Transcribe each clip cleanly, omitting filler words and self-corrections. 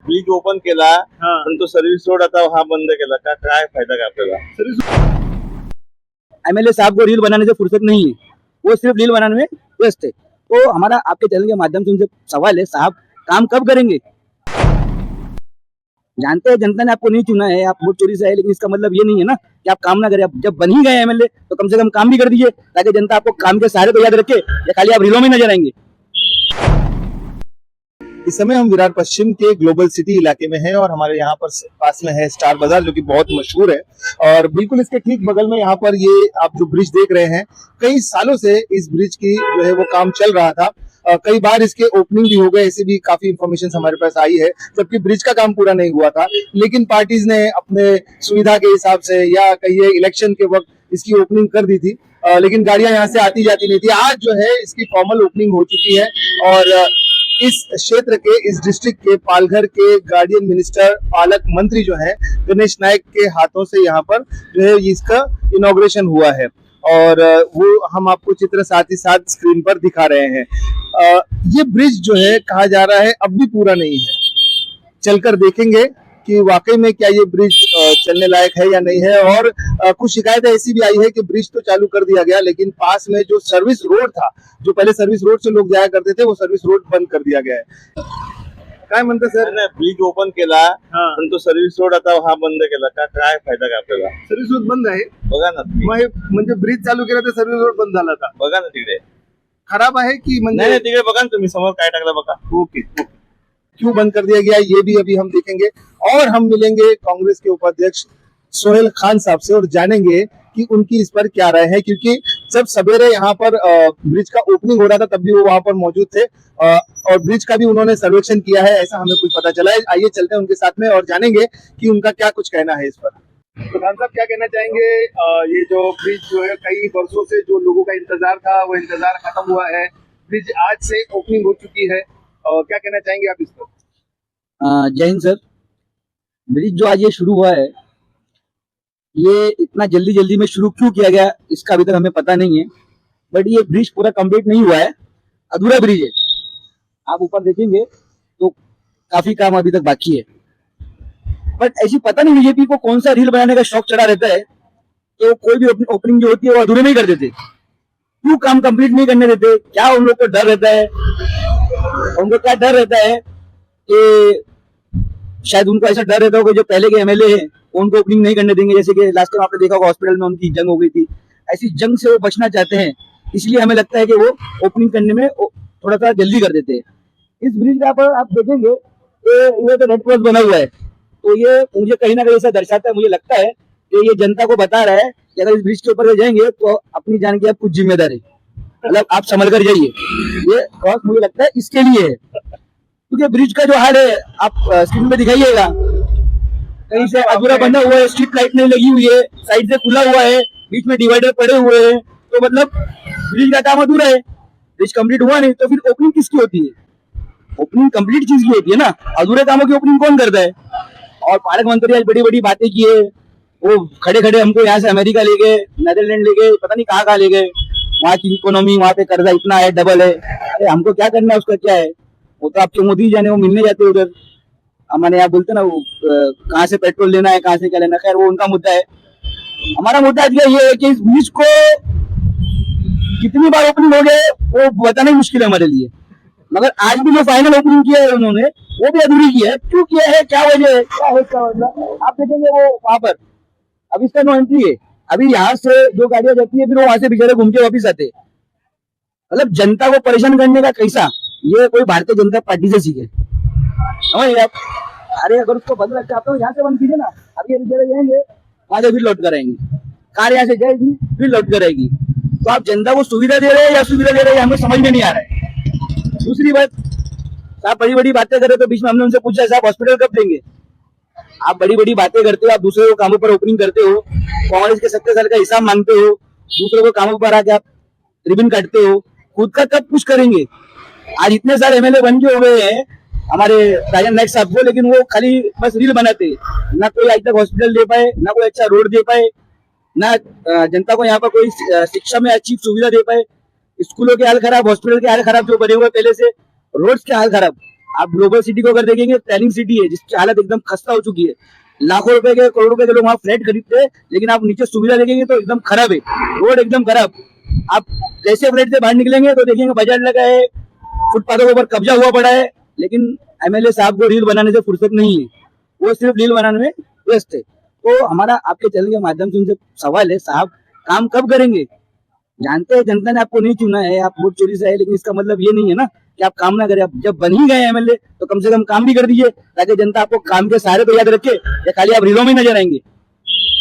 Bridge open केला पण तो सर्व्हिस रोड आता हा बंद केला का, काय फायदा काय आपल्याला? एमएलए साहब को रील बनाने से फुर्सत नहीं है, वो सिर्फ रील बनाने में व्यस्त है। तो हमारा आपके चैनल के माध्यम से उनसे सवाल है, साहब काम कब करेंगे? जानते हैं जनता ने आपको नहीं चुना है, आप वोट चोरी से आए, लेकिन इसका मतलब ये नहीं है ना कि आप काम ना करें। आप जब बन ही गए एमएलए तो कम से कम काम भी कर दीजिए, ताकि जनता आपको काम के सहारे तो याद रखे, या खाली आप रीलों में नजर आएंगे। इस समय हम विरार पश्चिम के ग्लोबल सिटी इलाके में हैं और हमारे यहाँ पर पास में है स्टार बाजार, जो कि बहुत मशहूर है। और बिल्कुल इसके ठीक बगल में यहाँ पर ये आप जो ब्रिज देख रहे हैं, कई सालों से इस ब्रिज की जो है वो काम चल रहा था। कई बार इसके ओपनिंग भी हो गए, ऐसी भी काफी इंफॉर्मेशन हमारे पास आई है, जबकि ब्रिज का काम पूरा नहीं हुआ था। लेकिन पार्टीज ने अपने सुविधा के हिसाब से या कहिए इलेक्शन के वक्त इसकी ओपनिंग कर दी थी, लेकिन गाड़ियां यहाँ से आती जाती नहीं थी। आज जो है इसकी फॉर्मल ओपनिंग हो चुकी है और इस क्षेत्र के, इस डिस्ट्रिक्ट के पालघर के गार्डियन मिनिस्टर, पालक मंत्री जो है गणेश नायक के हाथों से यहाँ पर जो है इसका इनॉग्रेशन हुआ है और वो हम आपको चित्र साथ ही साथ स्क्रीन पर दिखा रहे हैं। ये ब्रिज जो है कहा जा रहा है अब भी पूरा नहीं है। चलकर देखेंगे कि वाकई में क्या ये ब्रिज चलने लायक है या नहीं है। और कुछ शिकायतें ऐसी भी आई है कि ब्रिज तो चालू कर दिया गया, लेकिन पास में जो सर्विस रोड था, जो पहले सर्विस रोड से लोग जाया करते थे, वो सर्विस रोड बंद कर दिया गया है। काय म्हणते सर? नाही, ब्रिज ओपन केला पण तो सर्व्हिस रोड आता हा बंद केला का, काय फायदा काय आपल्याला? सर्विस रोड बंद आहे, बघा ना तुम्ही, म्हणजे ब्रिज चालू केला तर सर्विस रोड बंद झाला था। बघा ना तिकडे, खराब आहे की नाही नाही, तिकडे बघा ना तुम्ही, समोर काय टाकलं बघा। ओके, क्यों बंद कर दिया गया ये भी अभी हम देखेंगे। और हम मिलेंगे कांग्रेस के उपाध्यक्ष सोहेल खान साहब से और जानेंगे कि उनकी इस पर क्या राय है, क्योंकि जब सवेरे यहाँ पर ब्रिज का ओपनिंग हो रहा था तब भी वो वहां पर मौजूद थे और ब्रिज का भी उन्होंने सर्वेक्षण किया है, ऐसा हमें कुछ पता चला है। आइए चलते हैं उनके साथ में और जानेंगे कि उनका क्या कुछ कहना है इस पर। प्रधान साहब क्या कहना चाहेंगे? ये जो ब्रिज जो है कई वर्षों से जो लोगों का इंतजार था, वो इंतजार खत्म हुआ है, ब्रिज आज से ओपनिंग हो चुकी है, और क्या कहना चाहेंगे आप इस पर? जय हिंद सर। ब्रिज जो आज ये शुरू हुआ है, ये इतना जल्दी जल्दी में शुरू क्यों किया गया इसका अभी तक हमें पता नहीं है। बट ये ब्रिज पूरा कंप्लीट नहीं हुआ है, अधूरा ब्रिज है। आप ऊपर देखेंगे तो काफी काम अभी तक बाकी है। बट ऐसी पता नहीं बीजेपी को कौन सा रील बनाने का शौक चढ़ा रहता है, तो कोई भी ओपनिंग जो होती है वो अधूरे नहीं कर देते। क्यों काम कंप्लीट नहीं करने देते? क्या उन लोग को डर रहता है? उनको क्या डर रहता है कि शायद उनको ऐसा डर रहता होगा जो पहले के एमएलए हैं उनको ओपनिंग नहीं करने देंगे। जैसे कि लास्ट टाइम आपने देखा होगा हॉस्पिटल में उनकी जंग हो गई थी, ऐसी जंग से वो बचना चाहते हैं, इसलिए हमें लगता है कि वो ओपनिंग करने में थोड़ा सा जल्दी कर देते हैं। इस ब्रिज पर आप देखेंगे ये तो रेड क्रॉस बना हुआ है, तो ये मुझे कहीं ना कहीं ऐसा दर्शाता है, मुझे लगता है कि ये जनता को बता रहा है कि अगर इस ब्रिज के ऊपर जाएंगे तो अपनी जान की आप कुछ जिम्मेदारी, मतलब आप संभल कर जाइए। ये क्रॉस मुझे लगता है इसके लिए है, क्योंकि ब्रिज का जो हाल है आप स्क्रीन में दिखाइएगा, कहीं से अधूरा बना हुआ है, स्ट्रीट लाइट नहीं लगी हुई है, साइड से खुला हुआ है, बीच में डिवाइडर पड़े हुए हैं, तो मतलब ब्रिज का काम अधूरा है। ब्रिज कंप्लीट हुआ नहीं तो फिर ओपनिंग किसकी होती है? ओपनिंग कंप्लीट चीज की होती है ना, अधूरे कामों की ओपनिंग कौन करता है? और पालक मंत्री आज बड़ी बड़ी बातें की है, वो खड़े खड़े हमको यहाँ से अमेरिका ले गए, नीदरलैंड ले गए, पता नहीं कहाँ ले गए, वहाँ की इकोनॉमी, वहाँ पे कर्जा इतना है, डबल है। अरे हमको क्या करना है, उसका क्या है? वो तो आपके मोदी जाने, वो मिलने जाते उधर, हमारे यहाँ बोलते ना वो कहाँ से पेट्रोल लेना है, कहाँ से क्या लेना। खैर वो उनका मुद्दा है। हमारा मुद्दा आज ये है कि इस ब्रिज को कितनी बार ओपनिंग हो गए वो बताना मुश्किल है हमारे लिए, मगर आज भी जो फाइनल ओपनिंग किया है उन्होंने वो भी अधूरी की है। क्यों किया है, क्या वजह है, क्या है इसका मतलब आप देखेंगे वो वहां पर अभी इसका नो एंट्री है। अभी यहाँ से जो गाड़ियां जाती है फिर वो वहां से बेचारे घूम के वापिस आते, मतलब जनता को परेशान करने का कैसा, ये कोई भारतीय जनता पार्टी से सीखे समझिए आप। अरे अगर उसको बंद रखते आप तो यहाँ से बंद कीजिए ना, अभी बेचारे जाएंगे वहां से फिर लौट कर आएंगे, कार यहाँ से जाएगी फिर लौट कर आएगी। तो आप जनता को सुविधा दे रहे हैं या सुविधा दे रहे हैं हमें समझ में नहीं आ रहा है। दूसरी बात, आप बड़ी बड़ी बातें करे तो बीच में हमने उनसे पूछा साहब हॉस्पिटल कब देंगे? आप बड़ी बड़ी बातें करते हो, आप दूसरे को कामों पर ओपनिंग करते हो, कांग्रेस के 70 साल का हिसाब मांगते हो, दूसरों को कामों पर आके आप रिबन काटते हो, खुद का कब कुछ करेंगे? आज इतने सारे एमएलए बन के हो गए हैं हमारे राजन नायक साहब को, लेकिन वो खाली बस रील बनाते, ना कोई आज तक हॉस्पिटल दे पाए, ना कोई अच्छा रोड दे पाए, ना जनता को यहाँ पर कोई शिक्षा में अच्छी सुविधा दे पाए। स्कूलों के हाल खराब, हॉस्पिटल के हाल खराब जो बने हुए पहले से, रोड्स के हाल खराब। आप ग्लोबल सिटी को अगर देखेंगे, टेलिंग सिटी है जिसकी हालत एकदम खस्ता हो चुकी है। लाखों रुपए के, करोड़ रुपए के लोग वहाँ फ्लैट खरीदते हैं, लेकिन आप नीचे सुविधा देखेंगे तो एकदम खराब है, रोड एकदम खराब। आप जैसे फ्लैट से बाहर निकलेंगे तो देखेंगे बाजार लगा है, फुटपाथों के ऊपर कब्जा हुआ पड़ा है, लेकिन एमएलए साहब को रील बनाने से फुर्सत नहीं है, वो सिर्फ रील बनाने में व्यस्त है। तो हमारा आपके चैनल के माध्यम से उनसे सवाल है, साहब काम कब करेंगे? जानते हैं जनता ने आपको नहीं चुना है, आप वोट चोरी से आए, लेकिन इसका मतलब ये नहीं है ना कि आप काम ना करें। आप जब बन ही गए एमएलए तो कम से कम काम भी कर दीजिए, ताकि जनता आपको काम के सहारे तो याद रखे, या खाली आप रीलों में नजर आएंगे।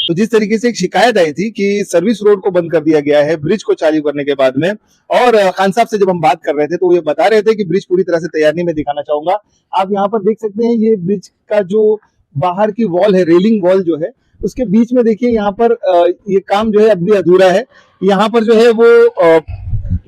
तो जिस तरीके से एक शिकायत आई थी कि सर्विस रोड को बंद कर दिया गया है ब्रिज को चालू करने के बाद में, और खान साहब से जब हम बात कर रहे थे तो ये बता रहे थे कि ब्रिज पूरी तरह से तैयार नहीं। मैं दिखाना चाहूंगा, आप यहाँ पर देख सकते हैं ये ब्रिज का जो बाहर की वॉल है, रेलिंग वॉल जो है, उसके बीच में देखिए यहाँ पर ये काम जो है अब भी अधूरा है। यहाँ पर जो है वो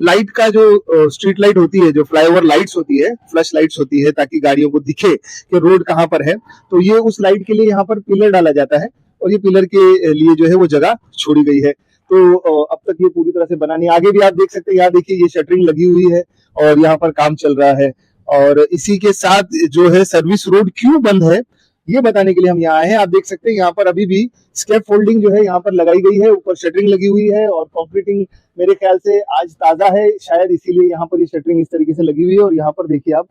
लाइट का जो स्ट्रीट लाइट होती है, जो फ्लाईओवर लाइट्स होती है, फ्लैश लाइट्स होती है, ताकि गाड़ियों को दिखे कि रोड कहाँ पर है, तो ये उस लाइट के लिए यहाँ पर पिलर डाला जाता है, और ये पिलर के लिए जो है वो जगह छोड़ी गई है। तो अब तक ये पूरी तरह से बना नहीं। आगे भी आप देख सकते हैं, यहाँ देखिए ये शटरिंग लगी हुई है और यहाँ पर काम चल रहा है। और इसी के साथ जो है सर्विस रोड क्यों बंद है ये बताने के लिए हम यहाँ आए हैं। आप देख सकते हैं यहाँ पर अभी भी स्केप फोल्डिंग जो है यहाँ पर लगाई गई है, ऊपर शटरिंग लगी हुई है, और कंक्रीटिंग मेरे ख्याल से आज ताजा है शायद, इसीलिए यहाँ पर ये शटरिंग इस तरीके से लगी हुई है। और यहाँ पर देखिए आप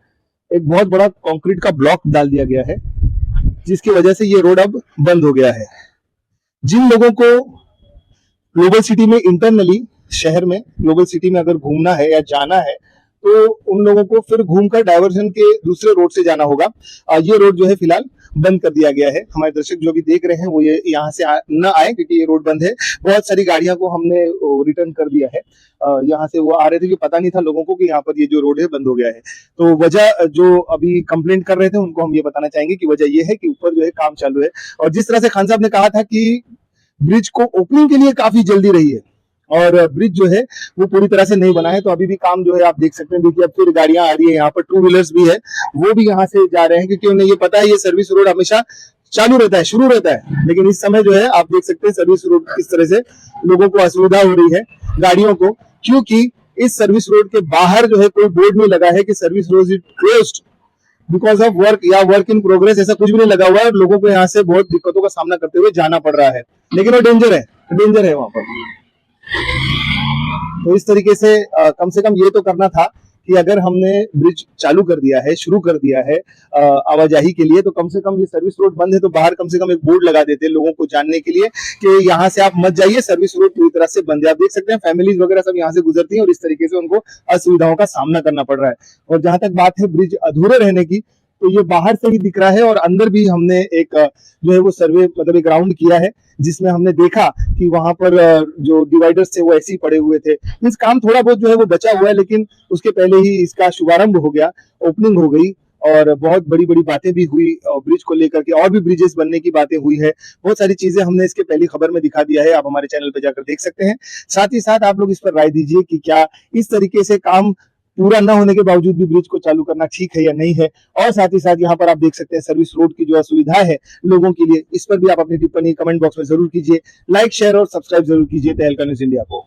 एक बहुत बड़ा कंक्रीट का ब्लॉक डाल दिया गया है, जिसकी वजह से ये रोड अब बंद हो गया है। जिन लोगों को ग्लोबल सिटी में इंटरनली शहर में ग्लोबल सिटी में अगर घूमना है या जाना है, तो उन लोगों को फिर घूमकर डायवर्जन के दूसरे रोड से जाना होगा। ये रोड जो है फिलहाल बंद कर दिया गया है। हमारे दर्शक जो भी देख रहे हैं वो ये यहाँ से न आए, क्योंकि ये रोड बंद है। बहुत सारी गाड़ियां को हमने रिटर्न कर दिया है। यहाँ से वो आ रहे थे कि पता नहीं था लोगों को कि यहाँ पर ये जो रोड है बंद हो गया है। तो वजह जो अभी कंप्लेंट कर रहे थे उनको हम ये बताना चाहेंगे कि वजह ये है कि ऊपर जो है काम चालू है। और जिस तरह से खान साहब ने कहा था कि ब्रिज को ओपनिंग के लिए काफी जल्दी रही है, और ब्रिज जो है वो पूरी तरह से नहीं बना है, तो अभी भी काम जो है आप देख सकते हैं। देखिए अब फिर गाड़ियां आ रही है, यहाँ पर टू व्हीलर्स भी है, वो भी यहाँ से जा रहे हैं, क्योंकि उन्हें ये पता है ये सर्विस रोड हमेशा चालू रहता है, शुरू रहता है। लेकिन इस समय जो है आप देख सकते हैं सर्विस रोड किस तरह से लोगों को असुविधा हो रही है, गाड़ियों को, क्योंकि इस सर्विस रोड के बाहर जो है कोई बोर्ड नहीं लगा है कि service road is closed because of work या वर्क इन प्रोग्रेस, ऐसा कुछ भी नहीं लगा हुआ है। लोगों को यहाँ से बहुत दिक्कतों का सामना करते हुए जाना पड़ रहा है, लेकिन वो डेंजर है वहां पर। तो इस तरीके से कम ये तो करना था कि अगर हमने ब्रिज चालू कर दिया है, शुरू कर दिया है आवाजाही के लिए, तो कम से कम ये सर्विस रोड बंद है तो बाहर कम से कम एक बोर्ड लगा देते लोगों को जानने के लिए कि यहाँ से आप मत जाइए, सर्विस रोड पूरी तरह से बंद है। आप देख सकते हैं फैमिलीज वगैरह सब यहाँ से गुजरती हैं और इस तरीके से उनको असुविधाओं का सामना करना पड़ रहा है। और जहां तक बात है ब्रिज अधूरे रहने की, तो ये बाहर से ही दिख रहा है, और अंदर भी हमने एक जो है वो सर्वे मतलब एक राउंड किया है, जिसमें हमने देखा कि वहां पर जो डिवाइडर्स थे वो ऐसे ही पड़े हुए थे। इस काम थोड़ा बहुत जो है वो बचा हुआ है, लेकिन उसके पहले ही इसका शुभारंभ हो गया, ओपनिंग हो गई, और बहुत बड़ी बड़ी बातें भी हुई ब्रिज को लेकर के, और भी ब्रिजेस बनने की बातें हुई है। बहुत सारी चीजें हमने इसके पहली खबर में दिखा दिया है, आप हमारे चैनल पे जाकर देख सकते हैं। साथ ही साथ आप लोग इस पर राय दीजिए कि क्या इस तरीके से काम पूरा न होने के बावजूद भी ब्रिज को चालू करना ठीक है या नहीं है। और साथ ही साथ यहाँ पर आप देख सकते हैं सर्विस रोड की जो असुविधा है लोगों के लिए, इस पर भी आप अपनी टिप्पणी कमेंट बॉक्स में जरूर कीजिए। लाइक, शेयर और सब्सक्राइब जरूर कीजिए तहलका न्यूज़ इंडिया को।